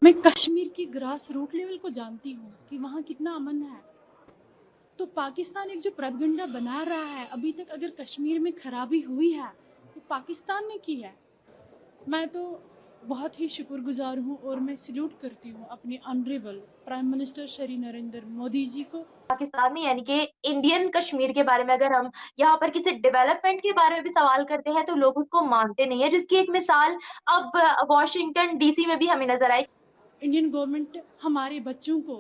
मैं कश्मीर की grass root level को जानती हूँ कि वहाँ कितना अमन है। तो पाकिस्तान एक जो प्रोपगेंडा बना रहा है, अभी तक अगर कश्मीर में खराबी हुई है वो पाकिस्तान ने की है। मैं तो बहुत ही शुक्रगुजार हूँ और मैं सल्यूट करती हूँ अपने honourable prime minister Shri Narendra Modi ji को। पाकिस्तान में यानी कि इंडियन कश्मीर के बारे में अगर हम यहाँ पर किसी डेवलपमेंट के बारे में भी सवाल करते हैं तो लोग उसको मानते नहीं है, जिसकी एक मिसाल अब वॉशिंगटन डीसी में भी हमें नजर आई। इंडियन गवर्नमेंट हमारे बच्चों को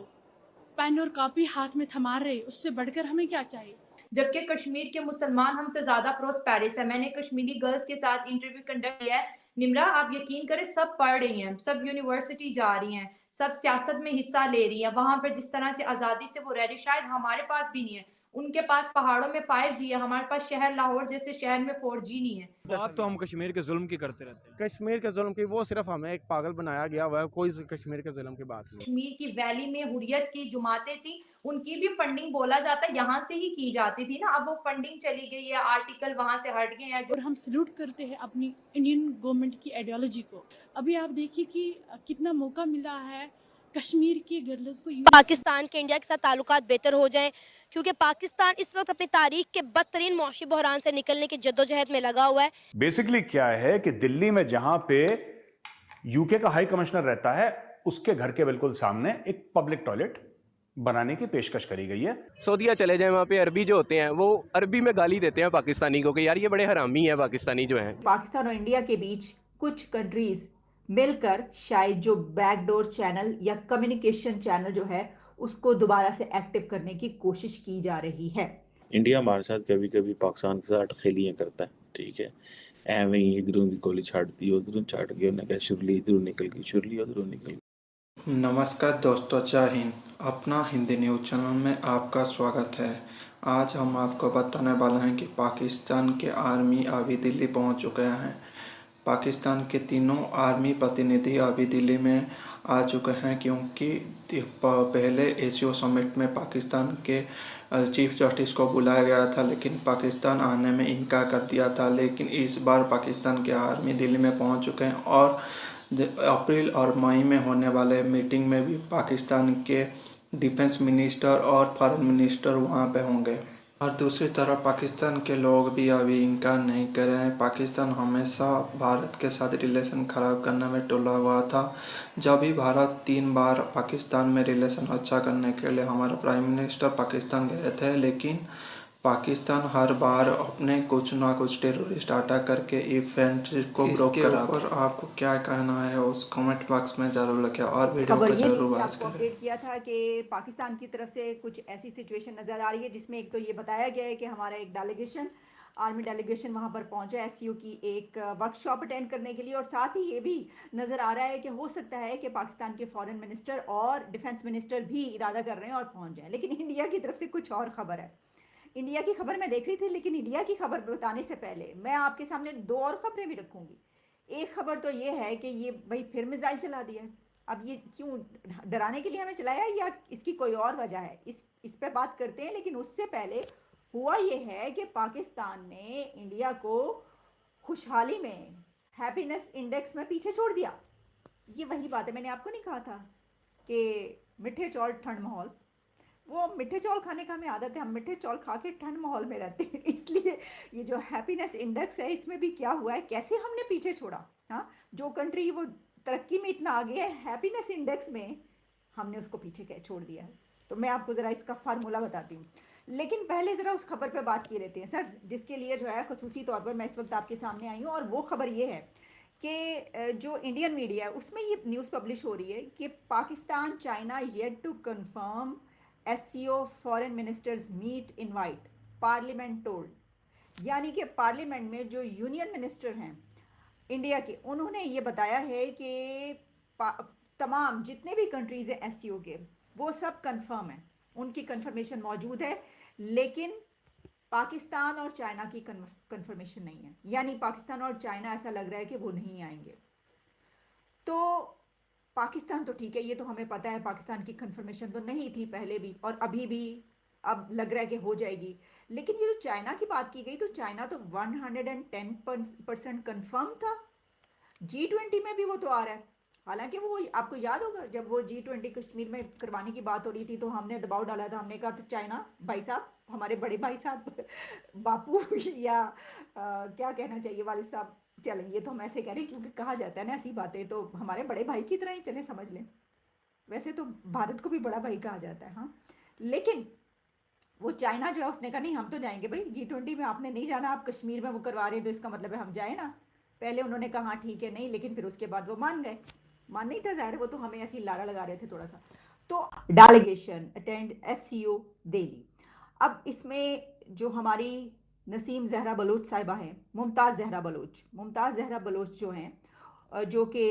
पेन और कॉपी हाथ में थमा रहे, उससे बढ़कर हमें क्या चाहिए। जबकि कश्मीर के मुसलमान हमसे ज्यादा प्रोस्पेरिस है। मैंने कश्मीरी गर्ल्स के साथ इंटरव्यू कंडक्ट किया है। निम्रा, आप यकीन करें, सब पढ़ रही हैं, सब यूनिवर्सिटी जा रही हैं, सब सियासत में हिस्सा ले रही हैं। वहां पर जिस तरह से आजादी से वो रह रही, शायद हमारे पास भी नहीं है। उनके पास पहाड़ों में 5G है, हमारे पास शहर लाहौर जैसे शहर में 4G नहीं है। बात तो हम कश्मीर के जुल्म की करते रहते हैं। कश्मीर के जुल्म की वो सिर्फ हमें एक पागल बनाया गया हुआ है, कोई कश्मीर के जुल्म की बात नहीं। कश्मीर की वैली में हुर्रियत की जुमातें थी, उनकी भी फंडिंग बोला जाता है यहाँ से ही की जाती थी ना। अब वो फंडिंग चली गई है, आर्टिकल वहां से हट गए हैं। और हम सल्यूट करते हैं अपनी इंडियन गवर्नमेंट की आइडियोलॉजी को। अभी आप देखिए कि कितना मौका मिला है कश्मीर की गर्ल्स को। पाकिस्तान के इंडिया के साथ ताल्लुकात बेहतर हो जाएं, क्योंकि पाकिस्तान इस वक्त अपनी तारीख के बदतरीन मौशी बहरान से निकलने की जद्दोजहद में लगा हुआ है। बेसिकली क्या है कि दिल्ली में जहां पे यूके का हाई कमिश्नर रहता है, उसके घर के बिल्कुल सामने एक पब्लिक टॉयलेट बनाने की पेशकश करी गई है। सऊदीया चले जाएं, वहाँ पे अरबी जो होते हैं वो अरबी में गाली देते हैं पाकिस्तानी को कि यार ये बड़े हरामी हैं पाकिस्तानी जो हैं। पाकिस्तान और इंडिया के बीच कुछ कंट्रीज मिलकर शायद जो बैकडोर चैनल या कम्युनिकेशन चैनल जो है उसको दोबारा से एक्टिव करने की कोशिश की जा रही है। इंडिया हमारे साथ कभी कभी पाकिस्तान के साथ खेलियाँ करता है, ठीक है, एवं ही इधरों की गोली छाटती है, उधरों छाट गई, उन्हें कहा शुरली इधरों निकल गई, शुरली उधरों निकल गई। नमस्कार दोस्तों, जय हिंद। अपना हिंदी न्यूज़ चैनल में आपका स्वागत है। आज हम आपको बताने वाले हैं कि पाकिस्तान के आर्मी अभी दिल्ली पहुंच चुके हैं। पाकिस्तान के तीनों आर्मी प्रतिनिधि अभी दिल्ली में आ चुके हैं, क्योंकि पहले एशियो समिट में पाकिस्तान के चीफ जस्टिस को बुलाया गया था, लेकिन पाकिस्तान आने में इनकार कर दिया था। लेकिन इस बार पाकिस्तान के आर्मी दिल्ली में पहुंच चुके हैं और अप्रैल और मई में होने वाले मीटिंग में भी पाकिस्तान के डिफेंस मिनिस्टर और फॉरेन मिनिस्टर वहां पे होंगे। और दूसरी तरफ पाकिस्तान के लोग भी अभी इनकार नहीं कर रहे हैं। पाकिस्तान हमेशा भारत के साथ रिलेशन ख़राब करने में टुला हुआ था। जब भी भारत 3 बार पाकिस्तान में रिलेशन अच्छा करने के लिए हमारा प्राइम मिनिस्टर पाकिस्तान गए थे, लेकिन पाकिस्तान हर बार अपने कुछ ना कुछ टेररिस्ट अटैक करके इवेंट को ब्रोक करा। और आपको क्या कहना है उस कमेंट बॉक्स में जरूर लिखें और वीडियो को जरूर वॉच करें। अपडेट किया था कि पाकिस्तान की तरफ से कुछ ऐसी सिचुएशन नज़र आ रही है जिसमें एक तो ये बताया गया है कि हमारा एक डेलीगेशन, आर्मी डेलीगेशन वहां पर पहुंचा एससीओ की एक वर्कशॉप अटेंड करने के लिए। और साथ ही ये भी नज़र आ रहा है कि हो सकता है कि पाकिस्तान के फॉरेन मिनिस्टर और डिफेंस मिनिस्टर भी इरादा कर रहे हैं और पहुंच जाएं। लेकिन इंडिया की तरफ से कुछ और खबर है। इंडिया की खबर मैं देख रही थी, लेकिन इंडिया की खबर बताने से पहले मैं आपके सामने 2 और खबरें भी रखूंगी। एक खबर तो ये है कि ये भाई फिर मिसाइल चला दिया है। अब ये क्यों, डराने के लिए हमें चलाया या इसकी कोई और वजह है, इस पे बात करते हैं। लेकिन उससे पहले हुआ ये है कि पाकिस्तान ने इंडिया को खुशहाली में, हैप्पीनेस इंडेक्स में पीछे छोड़ दिया। ये वही बात है, मैंने आपको नहीं कहा था कि मीठे चौल ठंड माहौल, वो मीठे चौल खाने का हमें आदत है, हम मीठे चौल खा के ठंड माहौल में रहते हैं। इसलिए ये जो हैप्पीनेस इंडेक्स है इसमें भी क्या हुआ है, कैसे हमने पीछे छोड़ा। हाँ, जो कंट्री वो तरक्की में इतना आगे है, हैप्पीनेस इंडेक्स में हमने उसको पीछे छोड़ दिया है। तो मैं आपको ज़रा इसका फार्मूला बताती हूँ, लेकिन पहले ज़रा उस खबर पे बात किए रहते हैं सर, जिसके लिए जो है खसूसी तौर पर मैं इस वक्त आपके सामने आई हूँ। और वो खबर ये है कि जो इंडियन मीडिया है उसमें ये न्यूज़ पब्लिश हो रही है कि Pakistan China yet to confirm SCO foreign ministers meet invite, parliament told. यानी कि पार्लियामेंट में जो यूनियन मिनिस्टर हैं इंडिया के, उन्होंने ये बताया है कि तमाम जितने भी कंट्रीज़ हैं SCO के, वो सब कंफर्म है, उनकी कंफर्मेशन मौजूद है। लेकिन पाकिस्तान और चाइना की कंफर्मेशन नहीं है। यानी पाकिस्तान और चाइना ऐसा लग रहा है कि वो नहीं आएंगे। तो पाकिस्तान तो ठीक है, ये तो हमें पता है, पाकिस्तान की कंफर्मेशन तो नहीं थी पहले भी और अभी भी, अब लग रहा है कि हो जाएगी। लेकिन ये जो चाइना की बात की गई, तो चाइना तो 110% कंफर्म था। G20 में भी वो तो आ रहा है। हालांकि वो आपको याद होगा जब वो G20 कश्मीर में करवाने की बात हो रही थी तो हमने दबाव डाला था, हमने कहा था चाइना भाई साहब, हमारे बड़े भाई साहब बापू या क्या कहना चाहिए वालिद साहब, चलें ये तो हम ऐसे कह रहे हैं क्योंकि कहा जाता है ना ऐसी बातें, तो हमारे बड़े भाई की तरह ही चले समझ लें। वैसे तो भारत को भी बड़ा भाई कहा जाता है, हाँ, लेकिन वो चाइना जो है उसने कहा नहीं हम तो जाएंगे भाई, G20 में आपने नहीं जाना, आप कश्मीर में वो करवा रहे हैं तो इसका मतलब है हम जाए ना। पहले उन्होंने कहा हाँ ठीक है नहीं, लेकिन फिर उसके बाद वो मान गए, मान नहीं था जाहिर, वो तो हमें ऐसी लारा लगा रहे थे थोड़ा सा। तो डेलीगेशन अटेंड SCO दिल्ली। अब इसमें जो हमारी नसीम जहरा बलोच साहिबा हैं, मुमताज़ जहरा बलोच जो हैं जो कि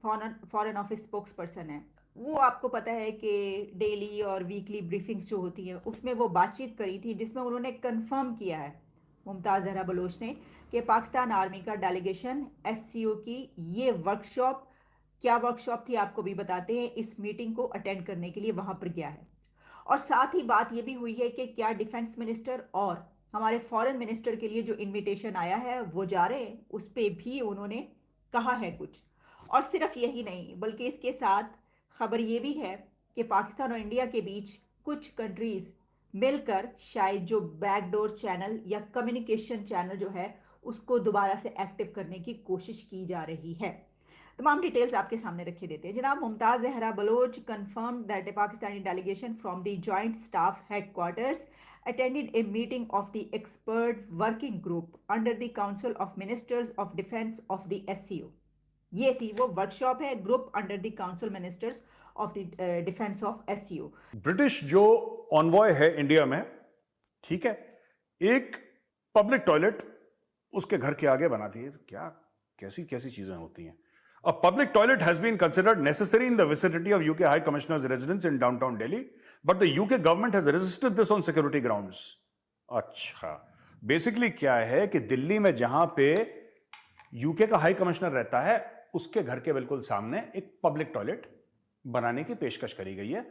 फॉरेन ऑफिस स्पोक्स पर्सन है, वो आपको पता है कि डेली और वीकली ब्रीफिंग्स जो होती हैं उसमें वो बातचीत करी थी जिसमें उन्होंने कंफर्म किया है मुमताज़ जहरा बलोच ने कि पाकिस्तान आर्मी का डेलीगेशन SCO की ये वर्कशॉप, क्या वर्कशॉप थी आपको भी बताते हैं, इस मीटिंग को अटेंड करने के लिए वहाँ पर गया है। और साथ ही बात ये भी हुई है कि क्या डिफेंस मिनिस्टर और हमारे फॉरेन मिनिस्टर के लिए जो इनविटेशन आया है वो जा रहे हैं, उस पर भी उन्होंने कहा है कुछ। और सिर्फ यही नहीं बल्कि इसके साथ खबर ये भी है कि पाकिस्तान और इंडिया के बीच कुछ कंट्रीज़ मिलकर शायद जो बैकडोर चैनल या कम्युनिकेशन चैनल जो है उसको दोबारा से एक्टिव करने की कोशिश की जा रही है। तमाम डिटेल्स आपके सामने रखे देते हैं। जनाब Mumtaz Zahra Baloch confirmed that a Pakistani delegation from the Joint Staff Headquarters attended a meeting of the expert working group under the Council of Ministers of Defence of the SCO. ये थी वो वर्कशॉप है, group under the council ministers of the defence of SCO। British जो ऑनवॉय है India में, ठीक है, एक पब्लिक टॉयलेट उसके घर के आगे बना दी है। क्या कैसी कैसी चीजें होती हैं। A public toilet has been considered necessary in the vicinity of UK High Commissioner's residence in downtown Delhi, but the UK government has resisted this on security grounds. अच्छा, बेसिकली क्या है कि दिल्ली में जहां पे यूके का हाई कमिश्नर रहता है उसके घर के बिल्कुल सामने एक पब्लिक टॉयलेट बनाने की पेशकश करी गई है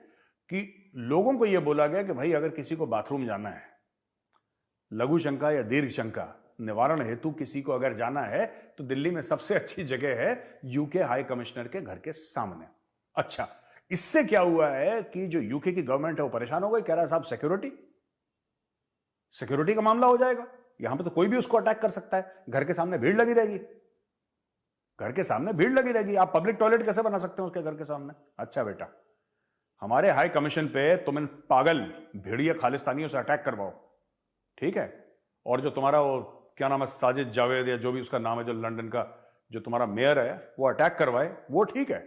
कि लोगों को यह बोला गया कि भाई अगर किसी को बाथरूम जाना है, लघु शंका या दीर्घ शंका निवारण हेतु किसी को अगर जाना है तो दिल्ली में सबसे अच्छी जगह है यूके हाई कमिश्नर के घर के सामने। अच्छा, इससे क्या हुआ है कि जो यूके की गवर्नमेंट है वो परेशान हो गई, कह रहा है साहब सिक्योरिटी का मामला हो जाएगा, यहां पे तो कोई भी उसको अटैक कर सकता है, घर के सामने भीड़ लगी रहेगी, आप पब्लिक टॉयलेट कैसे बना सकते हैं उसके घर के सामने। अच्छा बेटा, हमारे हाई कमीशन पे तुम इन पागल भेड़िया खालिस्तानियों से अटैक करवाओ, ठीक है, और जो तुम्हारा वो क्या नाम है साजिद जावेद या जो भी उसका नाम है जो लंदन का जो तुम्हारा मेयर है वो अटैक करवाए, वो ठीक है,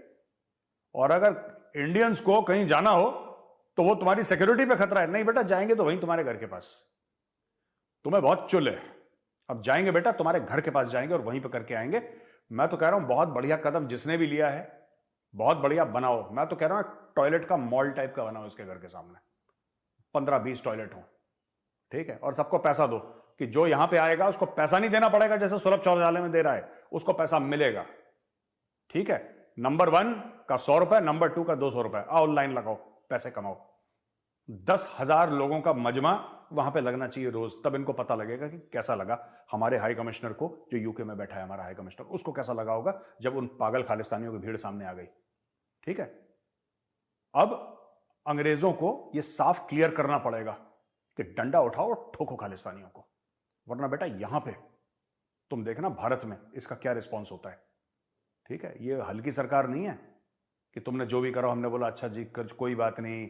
और अगर इंडियंस को कहीं जाना हो तो वो तुम्हारी सिक्योरिटी पे खतरा है। नहीं बेटा, जाएंगे तो वहीं तुम्हारे घर के पास, तुम्हें बहुत चुल है, अब जाएंगे बेटा तुम्हारे घर के पास जाएंगे और वहीं पे करके आएंगे। मैं तो कह रहा हूं बहुत बढ़िया कदम जिसने भी लिया है, बहुत बढ़िया बनाओ। मैं तो कह रहा हूं टॉयलेट का मॉल टाइप का बनाओ इसके घर के सामने, 15-20 टॉयलेट हो, ठीक है, और सबको पैसा दो कि जो यहां पे आएगा उसको पैसा नहीं देना पड़ेगा जैसे सुलभ शौचालय में दे रहा है, उसको पैसा मिलेगा, ठीक है। नंबर 1 का 100 रुपए, नंबर 2 का 200 रुपए, आओ लाइन लगाओ, पैसे कमाओ। 10,000 लोगों का मजमा वहां पे लगना चाहिए रोज, तब इनको पता लगेगा कि कैसा लगा हमारे हाई कमिश्नर को, जो यूके में बैठा है हमारा हाई कमिश्नर, उसको कैसा लगा होगा जब उन पागल खालिस्तानियों की भीड़ सामने आ गई, ठीक है। अब अंग्रेजों को यह साफ क्लियर करना पड़ेगा कि डंडा उठाओ और ठोको खालिस्तानियों को, वरना बेटा यहां पे तुम देखना भारत में इसका क्या रिस्पॉन्स होता है, ठीक है। ये हल्की सरकार नहीं है कि तुमने जो भी करो हमने बोला अच्छा जी कोई बात नहीं,